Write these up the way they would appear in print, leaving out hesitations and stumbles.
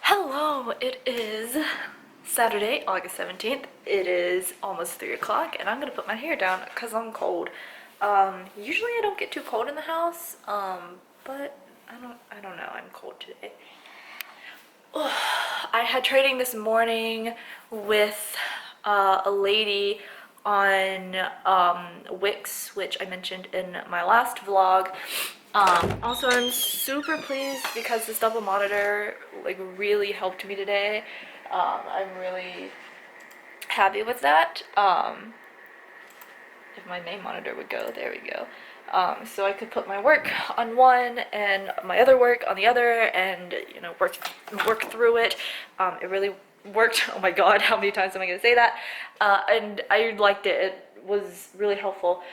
Hello, it is Saturday, August 17th. It is almost 3 o'clock and I'm gonna put my hair down because I'm cold. Usually I don't get too cold in the house, but I don't know, I'm cold today. Ugh. I had trading this morning with a lady on Wix, which I mentioned in my last vlog. Also, I'm super pleased because this double monitor like really helped me today. I'm really happy with that. If my main monitor would go, there we go. So I could put my work on one and my other work on the other, and you know, work through it. It really worked. Oh my god, how many times am I gonna say that? And I liked it. It was really helpful.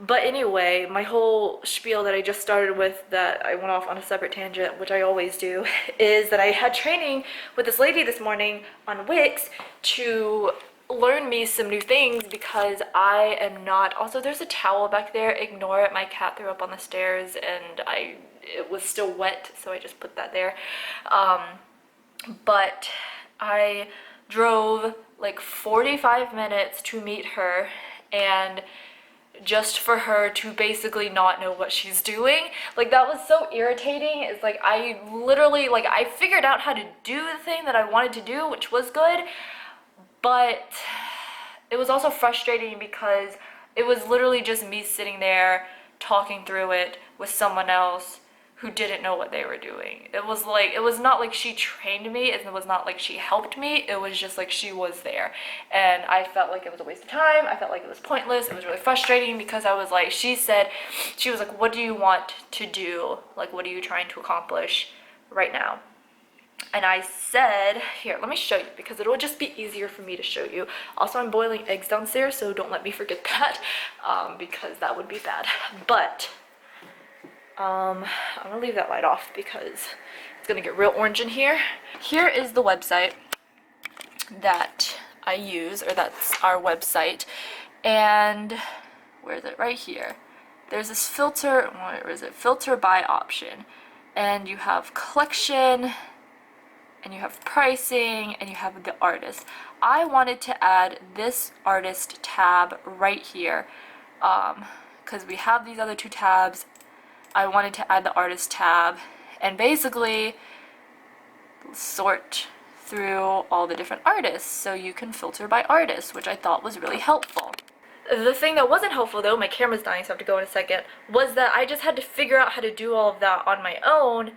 But anyway, my whole spiel that I just started with, that I went off on a separate tangent, which I always do, is that I had training with this lady this morning on Wix to learn me some new things because I am not. Also, there's a towel back there, ignore it, my cat threw up on the stairs and it was still wet, so I just put that there. But I drove like 45 minutes to meet her, and just for her to basically not know what she's doing. Like, that was so irritating. It's like I literally, like, I figured out how to do the thing that I wanted to do, which was good, but it was also frustrating because it was literally just me sitting there talking through it with someone else who didn't know what they were doing. It was like, it was not like she trained me, it was not like she helped me, it was just like she was there. And I felt like it was a waste of time, I felt like it was pointless, it was really frustrating because I was like, she was like, what do you want to do? Like, what are you trying to accomplish right now? And I said, here, let me show you because it will just be easier for me to show you. Also, I'm boiling eggs downstairs, so don't let me forget that, because that would be bad. But I'm gonna leave that light off because it's gonna get real orange in here. Here is the website that I use, or that's our website. And where is it? Right here. There's this filter, where is it? Filter by option. And you have collection, and you have pricing, and you have the artist. I wanted to add this artist tab right here, because we have these other two tabs. I wanted to add the artist tab and basically sort through all the different artists so you can filter by artist, which I thought was really helpful. The thing that wasn't helpful, though, my camera's dying so I have to go in a second, was that I just had to figure out how to do all of that on my own,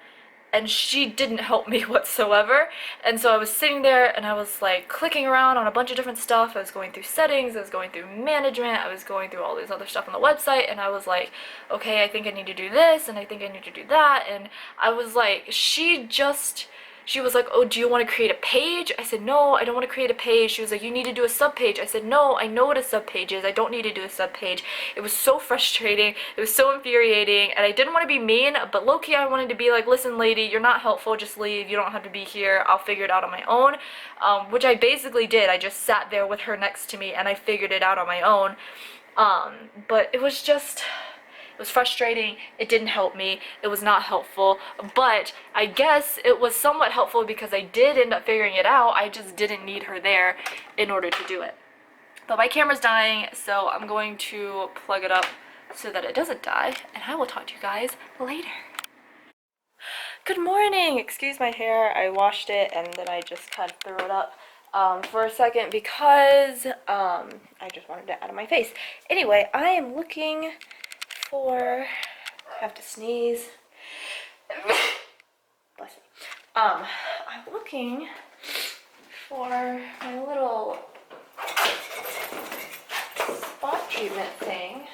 and she didn't help me whatsoever. And so I was sitting there and I was like clicking around on a bunch of different stuff. I was going through settings, I was going through management, I was going through all this other stuff on the website, and I was like, okay, I think I need to do this, and I think I need to do that. And I was like, she was like, oh, do you want to create a page? I said, no, I don't want to create a page. She was like, you need to do a sub page. I said, no, I know what a sub page is. I don't need to do a sub page. It was so frustrating. It was so infuriating. And I didn't want to be mean, but low-key I wanted to be like, listen, lady, you're not helpful. Just leave. You don't have to be here. I'll figure it out on my own. Which I basically did. I just sat there with her next to me and I figured it out on my own. But it was just... It was frustrating, it didn't help me, it was not helpful, but I guess it was somewhat helpful because I did end up figuring it out. I just didn't need her there in order to do it. But my camera's dying, so I'm going to plug it up so that it doesn't die, and I will talk to you guys later. Good morning! Excuse my hair, I washed it and then I just kind of threw it up for a second because I just wanted it out of my face. Anyway, I am looking for, I have to sneeze. Bless me. I'm looking for my little spot treatment thing,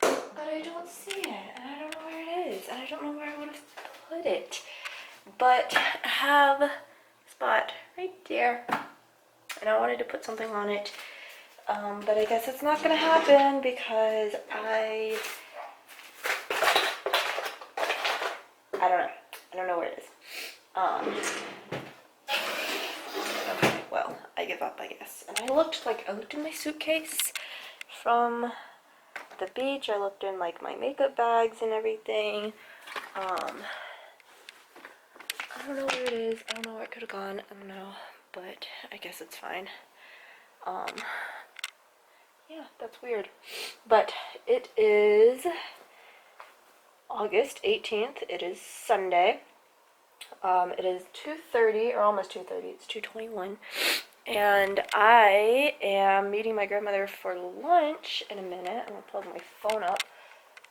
but I don't see it, and I don't know where it is, and I don't know where I would have put it. But I have a spot right there, and I wanted to put something on it, but I guess it's not gonna happen because I don't know where it is. Okay, well, I give up, I guess. And I looked in my suitcase from the beach. I looked in like my makeup bags and everything. I don't know where it is. I don't know where it could have gone. I don't know, but I guess it's fine. Yeah, that's weird. But it is August 18th. It is Sunday. It is 2:30, or almost 2:30. It's 2:21. And I am meeting my grandmother for lunch in a minute. I'm gonna plug my phone up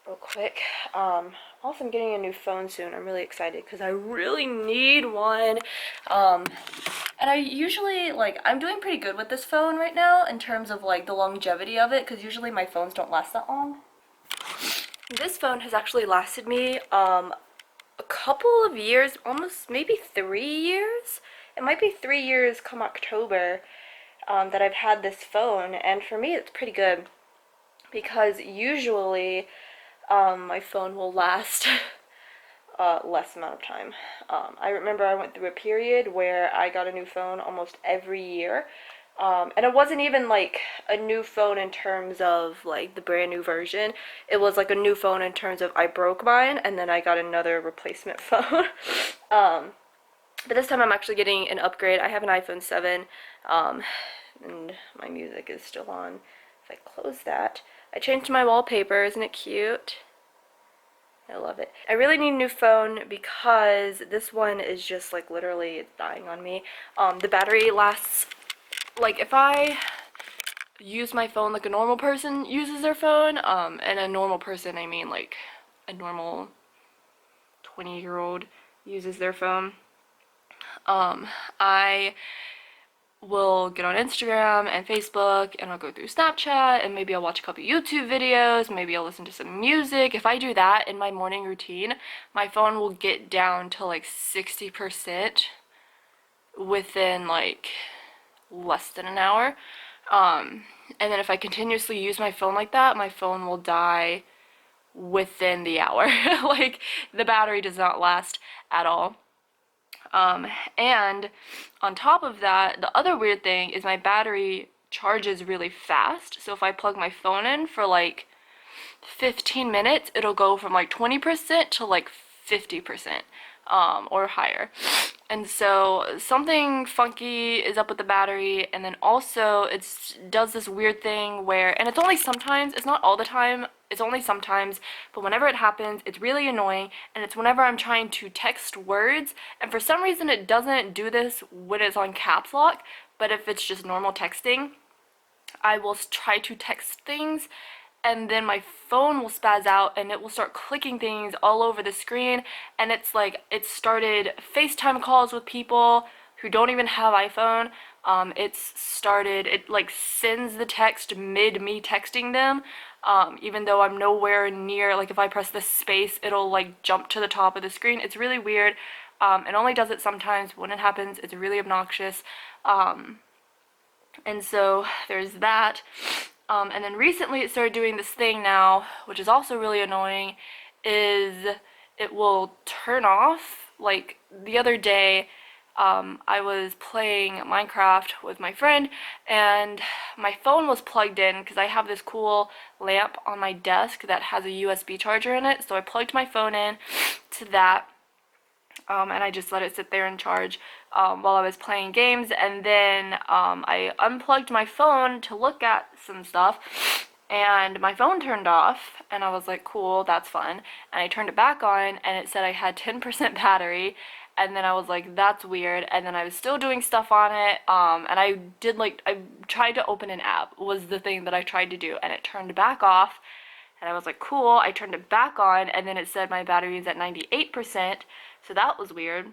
real quick. Also, I'm getting a new phone soon. I'm really excited because I really need one. And I usually, like, I'm doing pretty good with this phone right now in terms of, like, the longevity of it, because usually my phones don't last that long. This phone has actually lasted me, a couple of years, almost maybe 3 years. It might be 3 years come October, that I've had this phone, and for me it's pretty good, because usually, my phone will last less amount of time. I remember I went through a period where I got a new phone almost every year. And it wasn't even like a new phone in terms of like the brand new version. It was like a new phone in terms of I broke mine and then I got another replacement phone. But this time I'm actually getting an upgrade. I have an iPhone 7, and my music is still on. If I close that, I changed my wallpaper. Isn't it cute? I love it. I really need a new phone because this one is just like literally it's dying on me. The battery lasts, like if I use my phone like a normal person uses their phone, and a normal person I mean like a normal 20-year-old uses their phone, I will get on Instagram and Facebook and I'll go through Snapchat and maybe I'll watch a couple YouTube videos, maybe I'll listen to some music. If I do that in my morning routine, my phone will get down to like 60% within like less than an hour. And then if I continuously use my phone like that, my phone will die within the hour. Like the battery does not last at all. And on top of that, the other weird thing is my battery charges really fast. So if I plug my phone in for like 15 minutes, it'll go from like 20% to like 50%, or higher. And so something funky is up with the battery, and then also it does this weird thing where, and it's only sometimes, it's not all the time, it's only sometimes, but whenever it happens, it's really annoying, and it's whenever I'm trying to text words, and for some reason it doesn't do this when it's on caps lock, but if it's just normal texting, I will try to text things, and then my phone will spaz out and it will start clicking things all over the screen, and it's like it started FaceTime calls with people who don't even have iPhone. It like sends the text mid me texting them, even though I'm nowhere near, like if I press the space it'll like jump to the top of the screen. It's really weird. It only does it sometimes. When it happens, it's really obnoxious. And so there's that. And then recently it started doing this thing now, which is also really annoying, is it will turn off. Like the other day, I was playing Minecraft with my friend and my phone was plugged in because I have this cool lamp on my desk that has a USB charger in it. So I plugged my phone in to that, and I just let it sit there and charge while I was playing games, and then I unplugged my phone to look at some stuff, and my phone turned off, and I was like, cool, that's fun, and I turned it back on, and it said I had 10% battery, and then I was like, that's weird, and then I was still doing stuff on it, and I tried to open an app, was the thing that I tried to do, and it turned back off, and I was like, cool, I turned it back on, and then it said my battery is at 98%, so that was weird.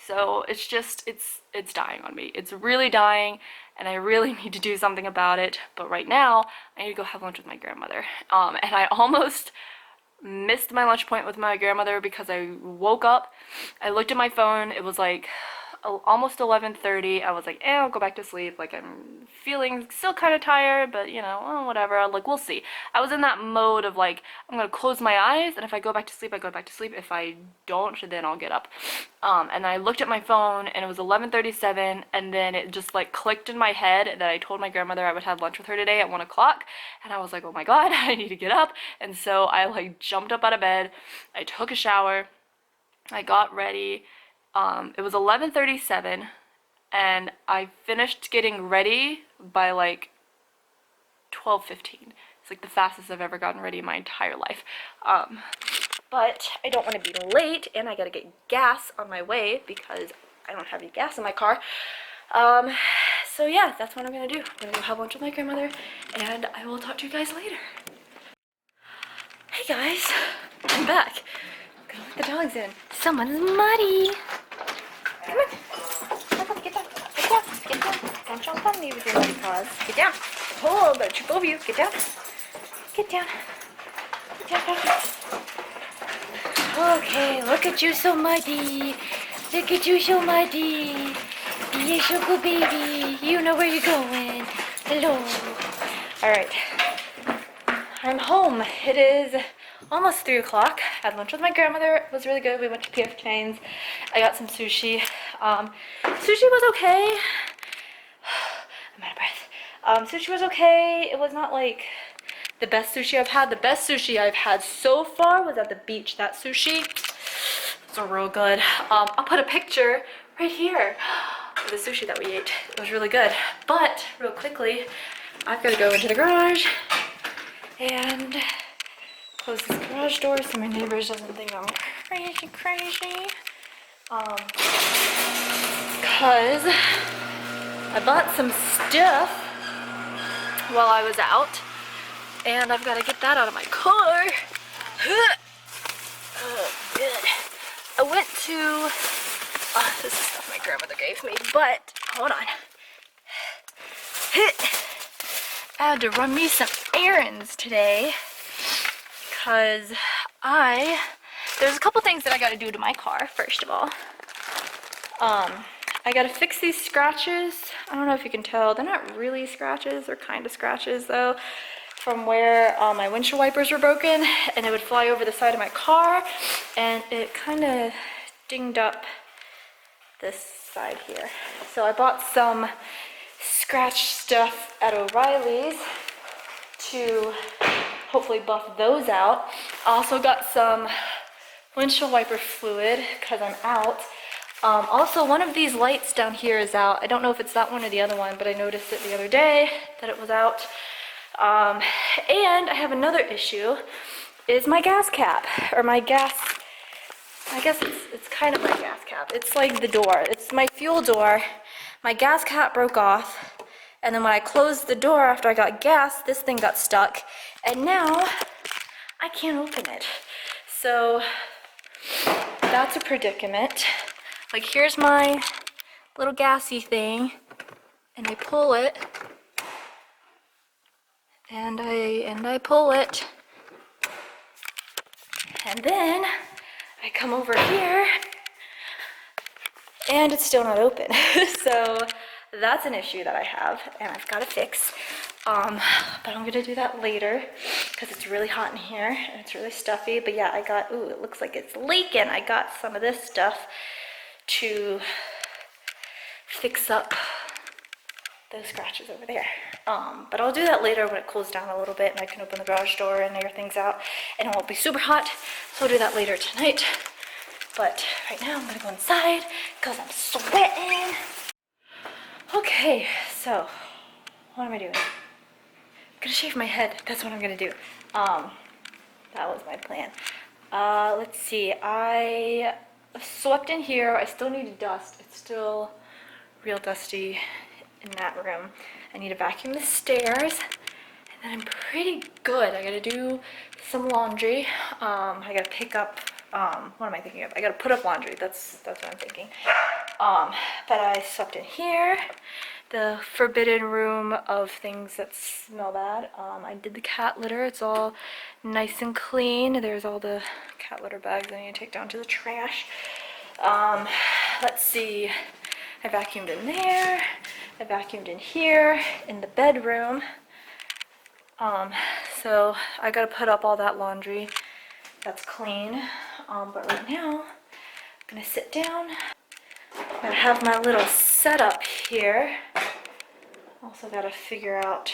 So it's just, it's dying on me. It's really dying, and I really need to do something about it. But right now, I need to go have lunch with my grandmother. And I almost missed my lunch point with my grandmother because I woke up, I looked at my phone, it was like almost 11:30. I was like, I'll go back to sleep. Like, I'm feeling still kind of tired, but you know, whatever. Like, we'll see. I was in that mode of like, I'm gonna close my eyes, and if I go back to sleep, I go back to sleep. If I don't, then I'll get up. And I looked at my phone, and it was 11:37, and then it just like clicked in my head that I told my grandmother I would have lunch with her today at 1 o'clock, and I was like, oh my god, I need to get up. And so I like jumped up out of bed, I took a shower, I got ready, It was 11:37 and I finished getting ready by like 12:15. It's like the fastest I've ever gotten ready in my entire life. But I don't want to be late, and I gotta get gas on my way because I don't have any gas in my car. So yeah, that's what I'm gonna do. I'm gonna go have lunch with my grandmother, and I will talk to you guys later. Hey guys, I'm back. Gonna let the dogs in. Someone's muddy. Come on. Come on, get down. Get down. Get down. Don't jump on me with your muddy paws. Get down. Oh, I'm gonna trip over you. Get down. Get down. Get down. Okay, look at you so muddy. Look at you so muddy. You're so good, baby. You know where you're going. Hello. Alright. I'm home. It is almost 3 o'clock. I had lunch with my grandmother. It was really good. We went to P.F. Chang's. I got some sushi. Sushi was okay. I'm out of breath. Sushi was okay. It was not like the best sushi I've had. The best sushi I've had so far was at the beach. That sushi was real good. I'll put a picture right here of the sushi that we ate. It was really good. But real quickly, I've got to go into the garage and close this garage door so my neighbors doesn't think I'm crazy. Cause I bought some stuff while I was out, and I've got to get that out of my car. Oh, good. I went to, this is stuff my grandmother gave me, but hold on. I had to run me some errands today because there's a couple things that I got to do to my car, first of all. I got to fix these scratches. I don't know if you can tell. They're not really scratches. They're kind of scratches, though, from where my windshield wipers were broken, and it would fly over the side of my car, and it kind of dinged up this side here. So I bought some scratch stuff at O'Reilly's to hopefully buff those out. I also got some windshield wiper fluid because I'm out. Also, one of these lights down here is out. I don't know if it's that one or the other one, but I noticed it the other day that it was out. And I have another issue, is my gas cap, or my gas, I guess it's kind of my gas cap. It's like the door. It's my fuel door. My gas cap broke off, and then when I closed the door after I got gas, this thing got stuck, and now I can't open it. So that's a predicament. Like, here's my little gassy thing, and I pull it, and I pull it, and then I come over here, and it's still not open. So that's an issue that I have, and I've got to fix. But I'm gonna do that later because it's really hot in here and it's really stuffy. But yeah, I got, ooh, it looks like it's leaking. I got some of this stuff to fix up those scratches over there. But I'll do that later when it cools down a little bit and I can open the garage door and air things out and it won't be super hot. So I'll do that later tonight. But right now I'm gonna go inside because I'm sweating. Okay, so what am I doing? I'm gonna shave my head. That's what I'm gonna do. That was my plan. Let's see. I swept in here. I still need to dust. It's still real dusty in that room. I need to vacuum the stairs. And then I'm pretty good. I gotta do some laundry. I gotta pick up, what am I thinking of? I gotta put up laundry. That's what I'm thinking. But I slept in here. The forbidden room of things that smell bad. I did the cat litter. It's all nice and clean. There's all the cat litter bags I need to take down to the trash. Let's see. I vacuumed in there. I vacuumed in here, in the bedroom. So I gotta put up all that laundry. That's clean. But right now, I'm gonna sit down. I'm gonna have my little setup here. Also gotta figure out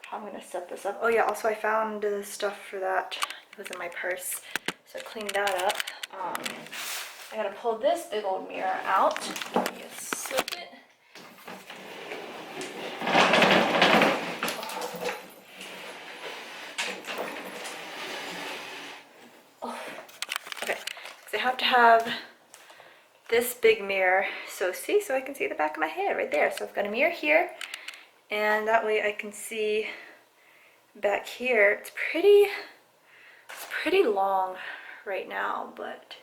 how I'm gonna set this up. Oh yeah, also I found the stuff for that. It was in my purse. So I cleaned that up. pull this big old mirror out. Let me just slip it. Oh. Okay, so I have to have this big mirror. So I can see the back of my head right there. So I've got a mirror here, and that way I can see back here. It's pretty long right now, but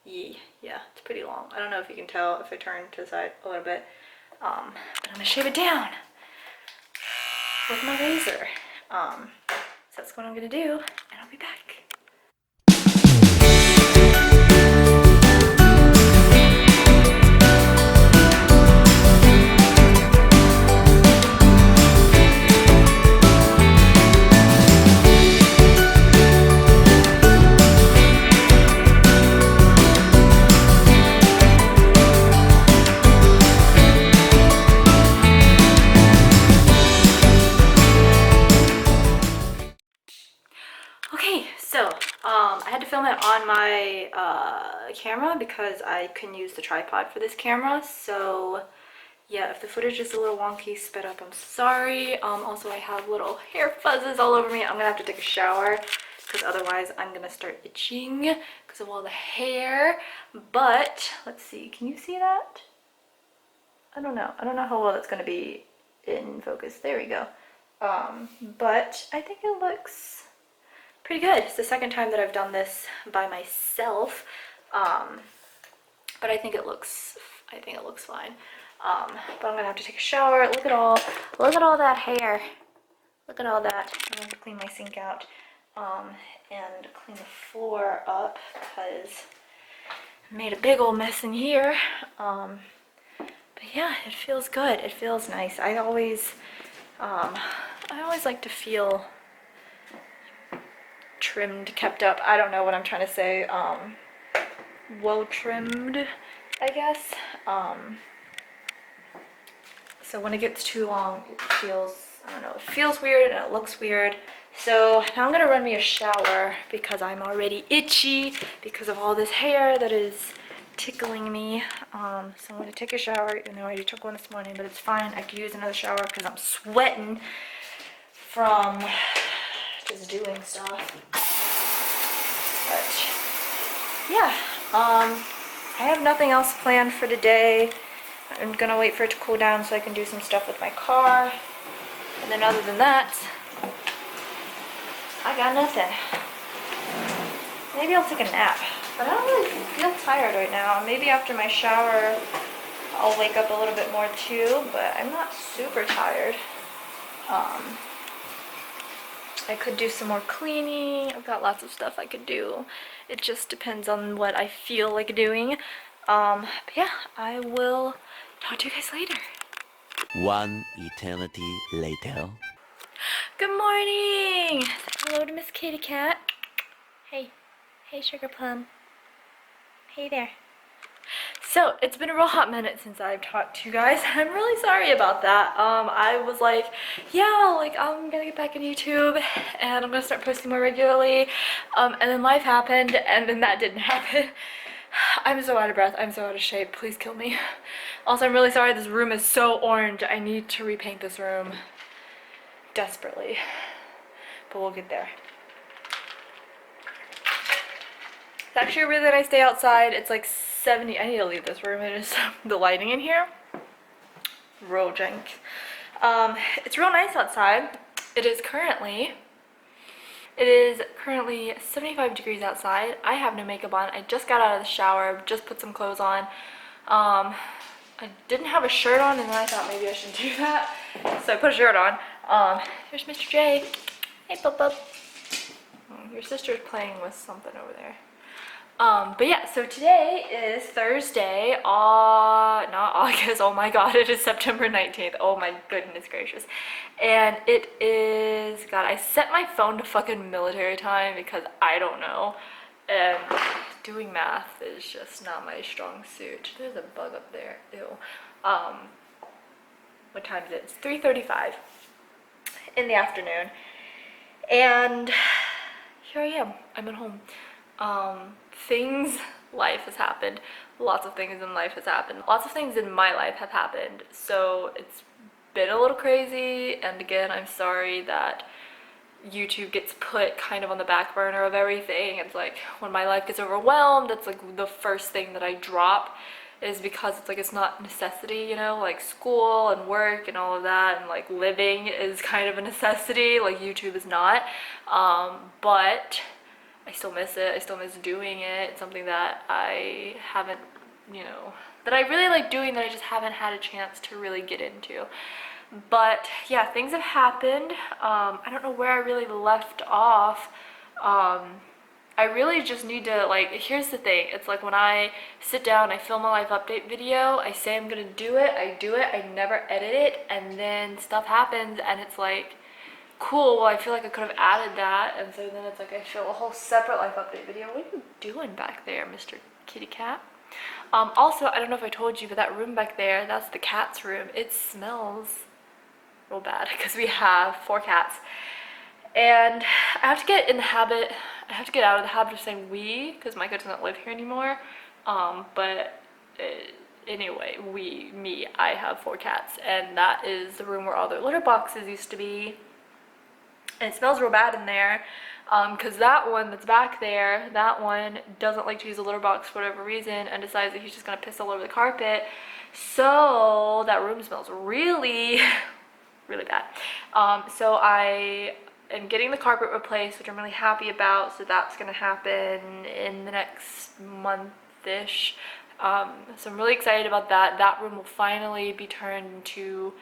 yeah, it's pretty long. I don't know if you can tell if I turn to the side a little bit. But I'm gonna shave it down with my razor. So that's what I'm gonna do, and I'll be back. Okay, so I had to film it on my camera because I couldn't use the tripod for this camera. So yeah, if the footage is a little wonky, sped up, I'm sorry. Also, I have little hair fuzzes all over me. I'm gonna have to take a shower because otherwise I'm gonna start itching because of all the hair. But let's see, can you see that? I don't know how well it's gonna be in focus. There we go. But I think it looks pretty good. It's the second time that I've done this by myself, but I think it looks fine. But I'm gonna have to take a shower. Look at all that hair. Look at all that. I'm gonna have to clean my sink out, and clean the floor up because I made a big old mess in here. But yeah, it feels good. It feels nice. I always like to feel trimmed, kept up. I don't know what I'm trying to say. Well trimmed, I guess. So when it gets too long, it feels, I don't know, it feels weird and it looks weird. So now I'm gonna run me a shower because I'm already itchy because of all this hair that is tickling me. So I'm gonna take a shower, even though I already took one this morning, but it's fine. I could use another shower because I'm sweating from just doing stuff. But yeah, I have nothing else planned for today. I'm gonna wait for it to cool down so I can do some stuff with my car. And then other than that, I got nothing. Maybe I'll take a nap. But I don't really feel tired right now. Maybe after my shower, I'll wake up a little bit more too, but I'm not super tired. I could do some more cleaning. I've got lots of stuff I could do. It just depends on what I feel like doing. But yeah, I will talk to you guys later. One eternity later. Good morning! Hello to Miss Kitty Cat. Hey. Hey, Sugar Plum. Hey there. So, it's been a real hot minute since I've talked to you guys. I'm really sorry about that. I was like, yeah, like, I'm gonna get back in YouTube and I'm gonna start posting more regularly. And then life happened and then that didn't happen. I'm so out of breath. I'm so out of shape. Please kill me. Also, I'm really sorry. This room is so orange. I need to repaint this room desperately. But we'll get there. It's actually a really nice day outside. It's like 70. I need to leave this room. It is the lighting in here. Real jank. It's real nice outside. It is currently 75 degrees outside. I have no makeup on. I just got out of the shower, just put some clothes on. I didn't have a shirt on and then I thought maybe I should do that. So I put a shirt on. Here's Mr. J. Hey, Pup Pup. Your sister's playing with something over there. But yeah, so today is Thursday, not August, oh my god, it is September 19th, oh my goodness gracious. And it is, god, I set my phone to fucking military time because I don't know, and doing math is just not my strong suit. There's a bug up there, ew. What time is it? It's 3:35 in the afternoon, and here I am, I'm at home. Things life has happened. Lots of things in life has happened. Lots of things in my life have happened. So it's been a little crazy, and again, I'm sorry that YouTube gets put kind of on the back burner of everything. It's like when my life gets overwhelmed, it's like the first thing that I drop, is because it's like it's not necessity, you know, like school and work and all of that, and like living is kind of a necessity, like YouTube is not. But I still miss it. I still miss doing it. It's something that I haven't, you know, that I really like doing, that I just haven't had a chance to really get into. But yeah, things have happened. I don't know where I really left off. I really just need to, like, here's the thing. It's like when I sit down, I film a life update video, I say I'm gonna do it, I do it, I never edit it, and then stuff happens and it's like, cool, well, I feel like I could have added that, and so then it's like I show a whole separate life update video. What are you doing back there, Mr. Kitty Cat? Also, I don't know if I told you, but that room back there, that's the cat's room. It smells real bad because we have 4 cats. And I have to get in the habit, I have to get out of the habit of saying we, because Micah doesn't live here anymore. Anyway, I have 4 cats, and that is the room where all their litter boxes used to be. And it smells real bad in there, because that one that's back there, that one doesn't like to use a litter box for whatever reason, and decides that he's just gonna piss all over the carpet. So that room smells really, really bad. So I am getting the carpet replaced, which I'm really happy about. So that's gonna happen in the next month-ish. So I'm really excited about that. That room will finally be turned into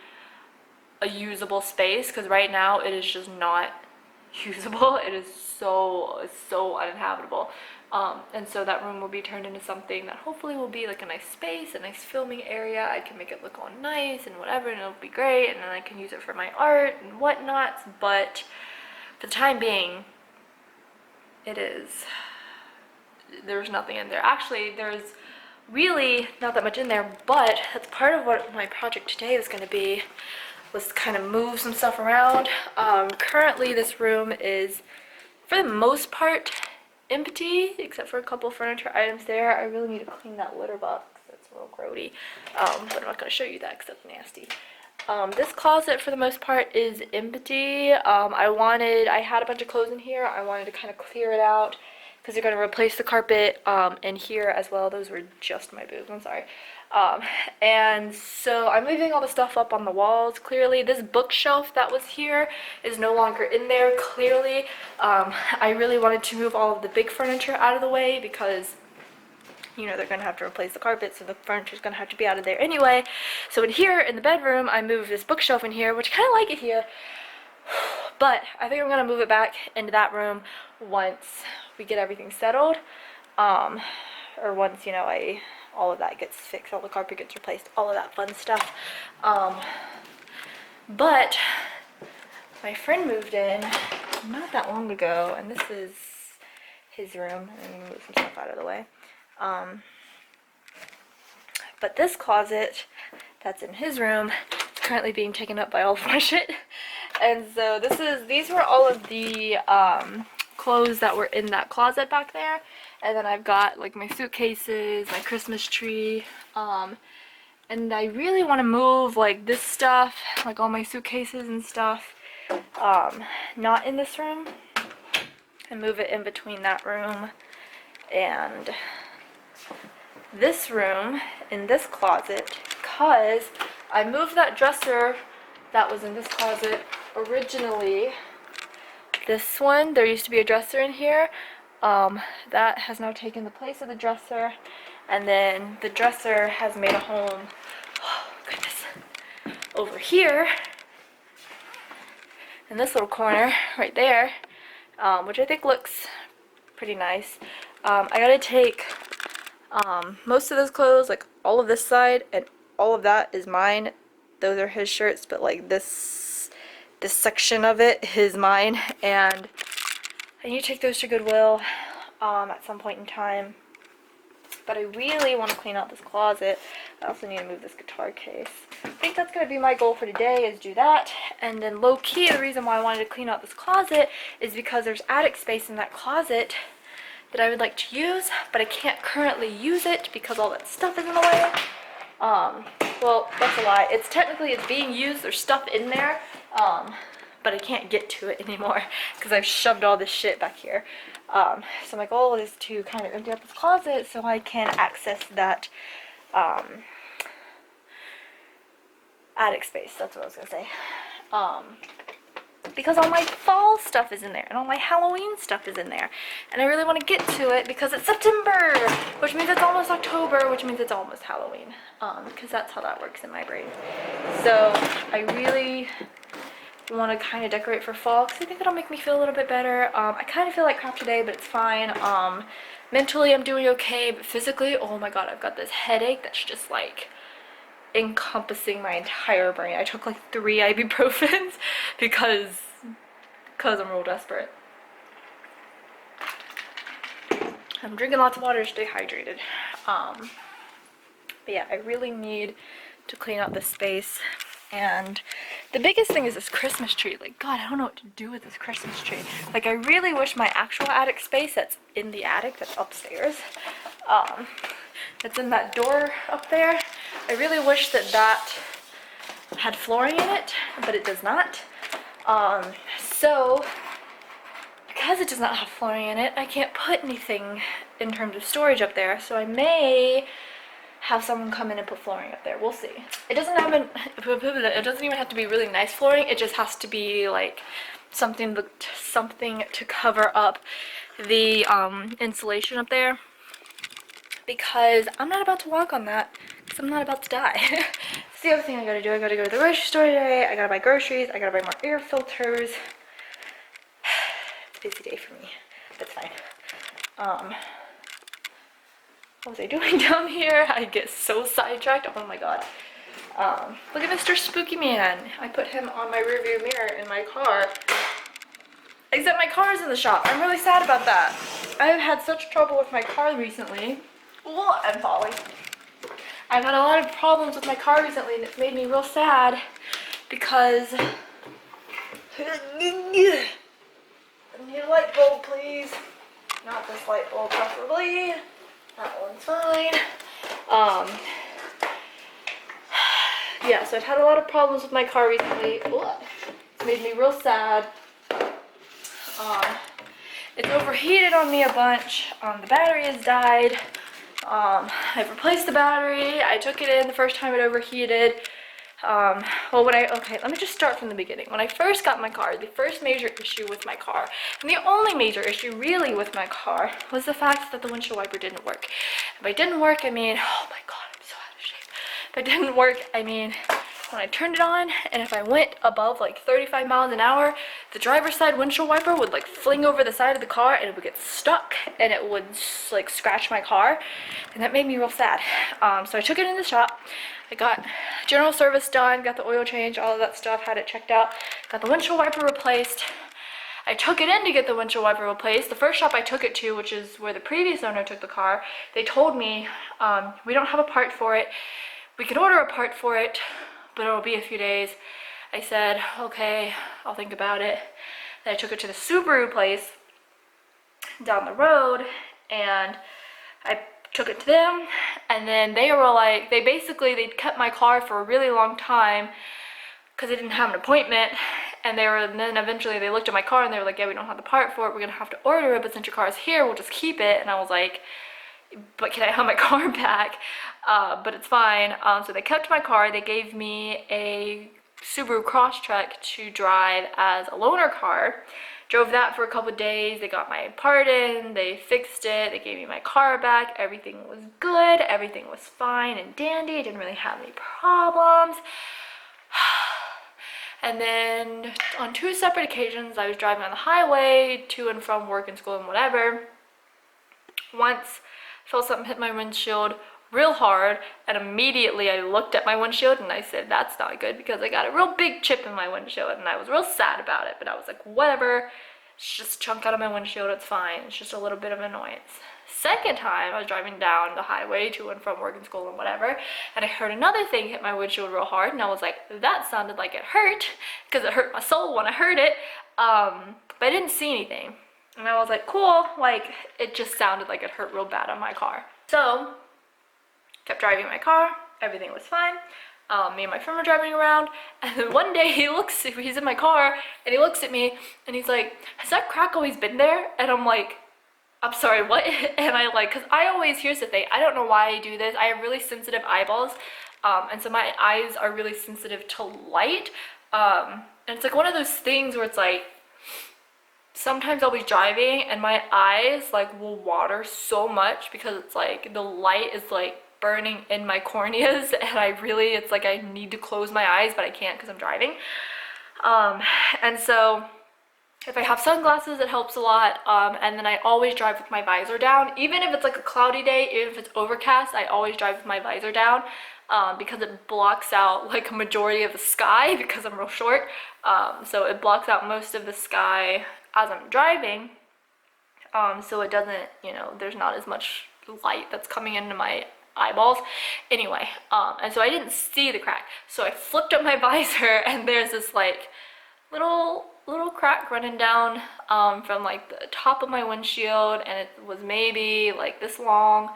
a usable space, because right now it is just not usable. It is so uninhabitable. And so that room will be turned into something that hopefully will be like a nice space, a nice filming area. I can make it look all nice and whatever, and it'll be great, and then I can use it for my art and whatnot. But for the time being, there's nothing in there. Actually, there's really not that much in there, but that's part of what my project today is going to be, was to kind of move some stuff around. Currently this room is, for the most part, empty, except for a couple furniture items there. I really need to clean that litter box. That's real grody. But I'm not going to show you that because that's nasty. This closet, for the most part, is empty. I had a bunch of clothes in here. I wanted to kind of clear it out, because they're going to replace the carpet in here as well. Those were just my boobs, I'm sorry. And so I'm moving all the stuff up on the walls. Clearly this bookshelf that was here is no longer in there. Clearly I really wanted to move all of the big furniture out of the way, because you know they're gonna have to replace the carpet, so the furniture's gonna have to be out of there anyway. So in here in the bedroom, I moved this bookshelf in here, which I kind of like it here, but I think I'm gonna move it back into that room once we get everything settled, or once, you know, all of that gets fixed, all the carpet gets replaced, all of that fun stuff. But my friend moved in not that long ago, and this is his room. I'm gonna move some stuff out of the way. But this closet that's in his room is currently being taken up by all of my shit. And so these were all of the clothes that were in that closet back there. And then I've got like my suitcases, my Christmas tree, and I really want to move like this stuff, like all my suitcases and stuff, not in this room, and move it in between that room and this room in this closet, because I moved that dresser that was in this closet originally. This one, there used to be a dresser in here. That has now taken the place of the dresser, and then the dresser has made a home, oh goodness, over here in this little corner right there, which I think looks pretty nice. I gotta take most of those clothes, like all of this side and all of that is mine. Those are his shirts, but like this section of it is mine, and I need to take those to Goodwill at some point in time. But I really want to clean out this closet. I also need to move this guitar case. I think that's going to be my goal for today, is do that. And then low-key, the reason why I wanted to clean out this closet is because there's attic space in that closet that I would like to use, but I can't currently use it because all that stuff is in the way. Well, that's a lie. It's being used, there's stuff in there, but I can't get to it anymore because I've shoved all this shit back here. So my goal is to kind of empty out this closet so I can access that, attic space. That's what I was gonna say. Because all my fall stuff is in there and all my Halloween stuff is in there, and I really want to get to it because it's September, which means it's almost October, which means it's almost Halloween, because that's how that works in my brain. So I really want to kind of decorate for fall because I think it'll make me feel a little bit better. I kind of feel like crap today, but it's fine. Mentally I'm doing okay, but physically, oh my god, I've got this headache that's just like encompassing my entire brain. I took like 3 ibuprofens because I'm real desperate. I'm drinking lots of water to stay hydrated. But yeah, I really need to clean out this space. And the biggest thing is this Christmas tree. Like, God, I don't know what to do with this Christmas tree. Like, I really wish my actual attic space that's in the attic, that's upstairs, that's in that door up there, I really wish that had flooring in it, but it does not. So because it does not have flooring in it, I can't put anything in terms of storage up there, so I may have someone come in and put flooring up there. We'll see. It doesn't even have to be really nice flooring. It just has to be like something to cover up the insulation up there, because I'm not about to walk on that because I'm not about to die. It's the other thing I gotta do. I gotta go to the grocery store today. I gotta buy groceries. I gotta buy more air filters. It's a busy day for me. That's fine. What was I doing down here? I get so sidetracked. Oh my god. Look at Mr. Spooky Man. I put him on my rearview mirror in my car. Except my car is in the shop. I'm really sad about that. I've had such trouble with my car recently. Oh, I'm falling. I've had a lot of problems with my car recently, and it's made me real sad because I need a light bulb, please. Not this light bulb, preferably. That one's fine. Yeah, so I've had a lot of problems with my car recently. Ooh, it's made me real sad. It's overheated on me a bunch. The battery has died. I've replaced the battery. I took it in the first time it overheated. Well, okay, let me just start from the beginning. When I first got my car, the first major issue with my car, and the only major issue really with my car, was the fact that the windshield wiper didn't work. If it didn't work, I mean, oh my god, I'm so out of shape. If it didn't work, I mean, when I turned it on, and if I went above like 35 miles an hour, the driver's side windshield wiper would like fling over the side of the car, and it would get stuck, and it would like scratch my car, and that made me real sad. So I took it in the shop. I got general service done, got the oil change, all of that stuff, had it checked out, got the windshield wiper replaced. I took it in to get the windshield wiper replaced. The first shop I took it to, which is where the previous owner took the car, they told me, we don't have a part for it. We can order a part for it, but it'll be a few days. I said, okay, I'll think about it. Then I took it to the Subaru place down the road, and I took it to them, and then they were like, they'd kept my car for a really long time because they didn't have an appointment, and then eventually they looked at my car and they were like, yeah, we don't have the part for it, we're gonna have to order it, but since your car is here, we'll just keep it. And I was like, but can I have my car back? But it's fine. So they kept my car. They gave me a Subaru Crosstrek to drive as a loaner car. Drove that for a couple days. They got my part in, they fixed it, they gave me my car back. Everything was good, everything was fine and dandy. I didn't really have any problems. And then on 2 separate occasions, I was driving on the highway to and from work and school and whatever. Once I felt something hit my windshield real hard, and immediately I looked at my windshield and I said, that's not good, because I got a real big chip in my windshield, and I was real sad about it, but I was like, whatever, it's just a chunk out of my windshield, it's fine, it's just a little bit of annoyance. Second time, I was driving down the highway to and from work and school and whatever, and I heard another thing hit my windshield real hard, and I was like, that sounded like it hurt, because it hurt my soul when I heard it, but I didn't see anything. And I was like, cool, like it just sounded like it hurt real bad on my car. So kept driving my car, everything was fine. Me and my friend were driving around, and then one day he's in my car, and he looks at me, and he's like, has that crack always been there? And I'm like, I'm sorry, what? And I like, cause I always, here's the thing, I don't know why I do this, I have really sensitive eyeballs, and so my eyes are really sensitive to light, and it's like one of those things where it's like, sometimes I'll be driving, and my eyes like will water so much, because it's like, the light is like burning in my corneas, and it's like I need to close my eyes, but I can't because I'm driving. And so if I have sunglasses, it helps a lot. And then I always drive with my visor down, even if it's like a cloudy day, even if it's overcast, I always drive with my visor down, because it blocks out like a majority of the sky, because I'm real short. So it blocks out most of the sky as I'm driving. So it doesn't, there's not as much light that's coming into my eyeballs anyway. And so I didn't see the crack, so I flipped up my visor, and there's this like little crack running down from like the top of my windshield, and it was maybe like this long,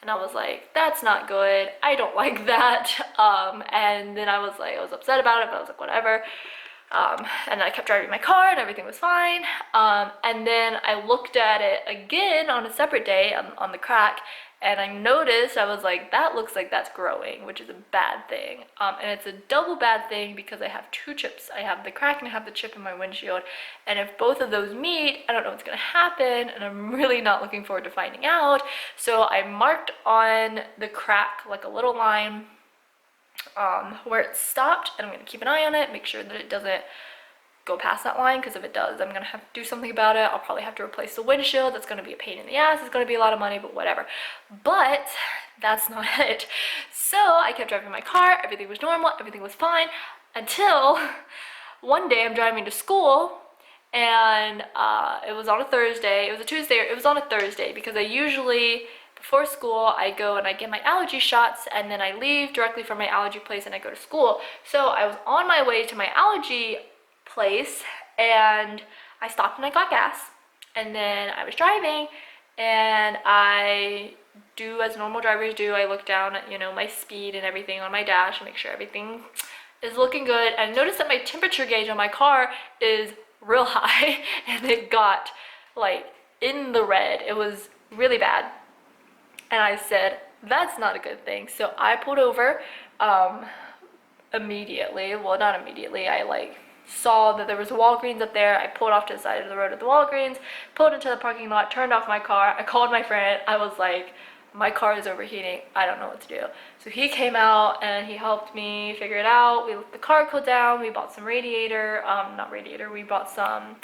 and I was like, that's not good, I don't like that. And then I was upset about it, but I was like, whatever. And I kept driving my car, and everything was fine. And then I looked at it again on a separate day on the crack, and I noticed, I was like, that looks like that's growing, which is a bad thing. And it's a double bad thing, because I have two chips. I have the crack and I have the chip in my windshield. And if both of those meet, I don't know what's gonna happen, and I'm really not looking forward to finding out. So I marked on the crack like a little line where it stopped, and I'm gonna keep an eye on it, make sure that it doesn't go past that line, because if it does, I'm gonna have to do something about it. I'll probably have to replace the windshield. That's gonna be a pain in the ass. It's gonna be a lot of money, but whatever. But that's not it. So I kept driving my car, everything was normal, everything was fine, until one day I'm driving to school, and it was on a Thursday. It was a Tuesday, or it was on a Thursday, because I usually, before school, I go and I get my allergy shots, and then I leave directly from my allergy place and I go to school. So I was on my way to my allergy place, and I stopped and I got gas, and then I was driving, and I do as normal drivers do. I look down at my speed and everything on my dash and make sure everything is looking good, and notice that my temperature gauge on my car is real high, and it got like in the red. It was really bad, and I said, that's not a good thing. So I pulled over immediately. Well, not immediately, I like saw that there was a Walgreens up there. I pulled off to the side of the road at the Walgreens, pulled into the parking lot, turned off my car. I called my friend. I was like, my car is overheating, I don't know what to do. So he came out and he helped me figure it out. We let the car cool down. We bought some radiator, not radiator, we bought some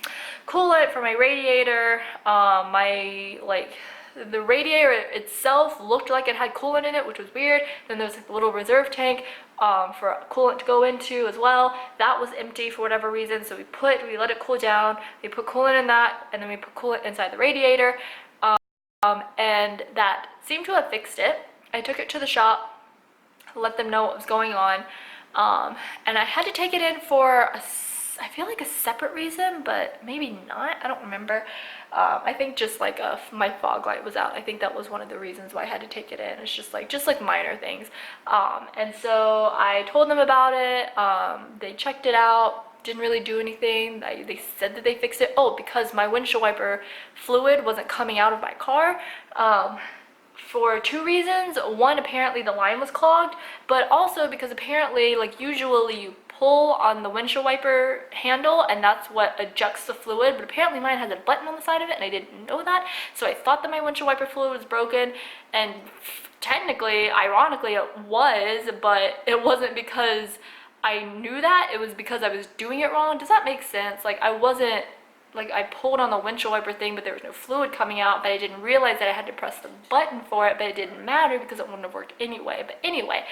coolant for my radiator. The radiator itself looked like it had coolant in it, which was weird. Then there was like a little reserve tank for coolant to go into as well. That was empty for whatever reason, so we let it cool down. We put coolant in that, and then we put coolant inside the radiator, and that seemed to have fixed it. I took it to the shop, let them know what was going on, and I had to take it in for I feel like a separate reason, but maybe not, I don't remember. I think just like my fog light was out. I think that was one of the reasons why I had to take it in. It's just like minor things. And so I told them about it. They checked it out, didn't really do anything. They said that they fixed it. Oh, because my windshield wiper fluid wasn't coming out of my car. For two reasons. One, apparently the line was clogged, but also because apparently, like, usually you pull on the windshield wiper handle and that's what ejects the fluid, but apparently mine has a button on the side of it and I didn't know that. So I thought that my windshield wiper fluid was broken, and technically, ironically, it was, but it wasn't because I knew that. It was because I was doing it wrong. Does that make sense? Like, I pulled on the windshield wiper thing, but there was no fluid coming out, but I didn't realize that I had to press the button for it, but it didn't matter because it wouldn't have worked anyway. But anyway,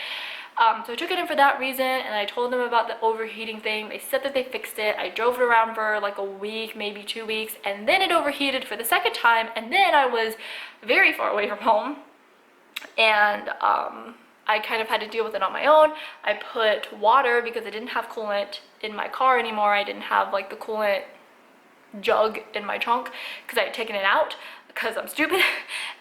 so I took it in for that reason, and I told them about the overheating thing. They said that they fixed it. I drove it around for like a week, maybe 2 weeks, and then it overheated for the second time, and then I was very far away from home, and I kind of had to deal with it on my own. I put water, because I didn't have coolant in my car anymore. I didn't have like the coolant jug in my trunk because I had taken it out because I'm stupid.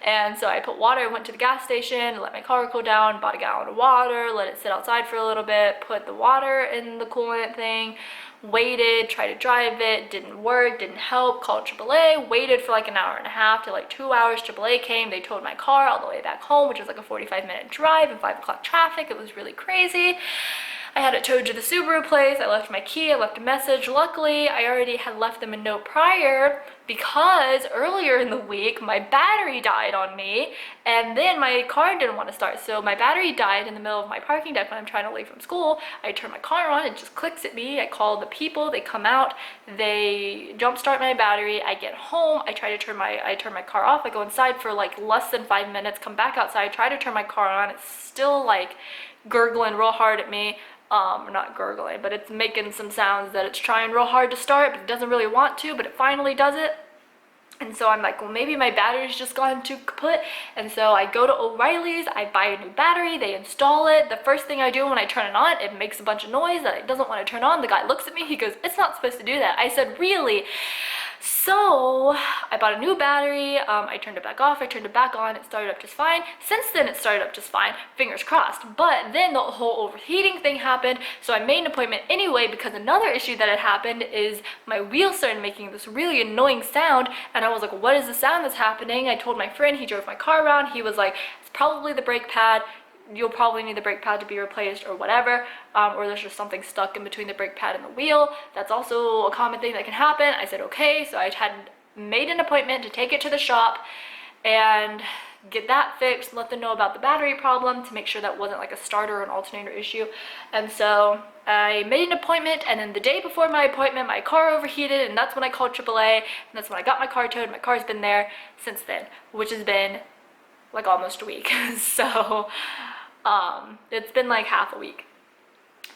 And so I put water, went to the gas station, let my car cool down, bought a gallon of water, let it sit outside for a little bit, put the water in the coolant thing, waited, tried to drive it, didn't work, didn't help, called AAA, waited for like an hour and a half to like 2 hours. AAA came, they towed my car all the way back home, which was like a 45-minute drive in 5 o'clock traffic. It was really crazy. I had it towed to the Subaru place. I left my key, I left a message. Luckily, I already had left them a note prior because earlier in the week, my battery died on me and then my car didn't want to start. So my battery died in the middle of my parking deck when I'm trying to leave from school. I turn my car on, it just clicks at me. I call the people, they come out, they jumpstart my battery. I get home, I turn my car off. I go inside for like less than 5 minutes, come back outside, try to turn my car on. It's still like gurgling real hard at me. Not gurgling, but it's making some sounds that it's trying real hard to start, but it doesn't really want to, but it finally does it. And so I'm like, well, maybe my battery's just gone too kaput. And so I go to O'Reilly's, I buy a new battery, they install it. The first thing I do when I turn it on, it makes a bunch of noise that it doesn't want to turn on. The guy looks at me, he goes, it's not supposed to do that. I said, really? So I bought a new battery, I turned it back off, I turned it back on, it started up just fine. Since then it started up just fine, fingers crossed. But then the whole overheating thing happened, so I made an appointment anyway because another issue that had happened is my wheel started making this really annoying sound, and I was like, what is the sound that's happening? I told my friend, he drove my car around, he was like, it's probably the brake pad. You'll probably need the brake pad to be replaced or whatever, or there's just something stuck in between the brake pad and the wheel. That's also a common thing that can happen. I said okay, so I had made an appointment to take it to the shop and get that fixed, let them know about the battery problem to make sure that wasn't like a starter or an alternator issue. And so I made an appointment, and then the day before my appointment my car overheated, and that's when I called AAA, and that's when I got my car towed. My car's been there since then, which has been like almost a week. So it's been like half a week,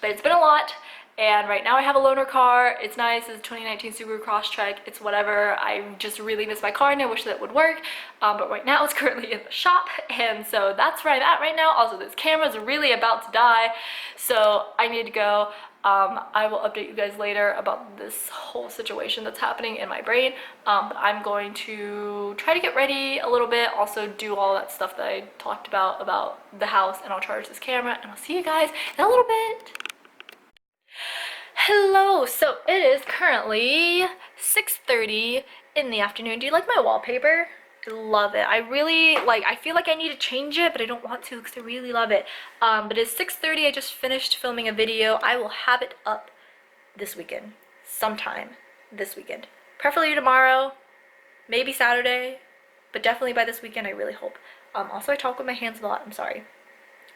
but it's been a lot. And right now I have a loaner car. It's nice. It's a 2019 Subaru Crosstrek. It's whatever. I just really miss my car and I wish that would work. But right now it's currently in the shop, and so that's where I'm at right now. Also, this camera's really about to die, so I need to go. I will update you guys later about this whole situation that's happening in my brain. But I'm going to try to get ready a little bit, also do all that stuff that I talked about the house, and I'll charge this camera, and I'll see you guys in a little bit. Hello, so it is currently 6:30 in the afternoon. Do you like my wallpaper? I love it. I feel like I need to change it, but I don't want to because I really love it. But it's 6:30. I just finished filming a video. I will have it up this weekend, sometime this weekend. Preferably tomorrow, maybe Saturday, but definitely by this weekend, I really hope. Also, I talk with my hands a lot. I'm sorry.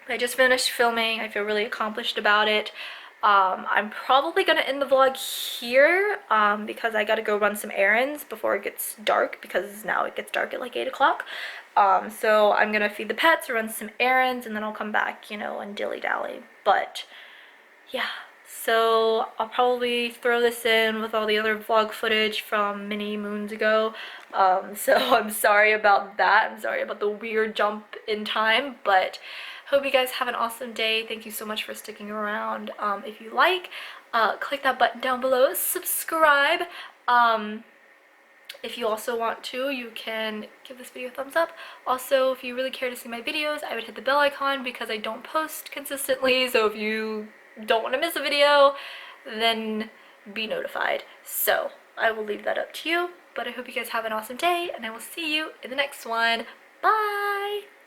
But I just finished filming. I feel really accomplished about it. I'm probably gonna end the vlog here because I gotta go run some errands before it gets dark, because now it gets dark at like 8 o'clock. So I'm gonna feed the pets, run some errands, and then I'll come back, you know, and dilly-dally. But yeah, so I'll probably throw this in with all the other vlog footage from many moons ago. So I'm sorry about that. I'm sorry about the weird jump in time, but hope you guys have an awesome day. Thank you so much for sticking around. If you like, click that button down below, subscribe. If you also want to, you can give this video a thumbs up. Also, if you really care to see my videos, I would hit the bell icon because I don't post consistently. So if you don't want to miss a video, then be notified. So I will leave that up to you. But I hope you guys have an awesome day, and I will see you in the next one. Bye!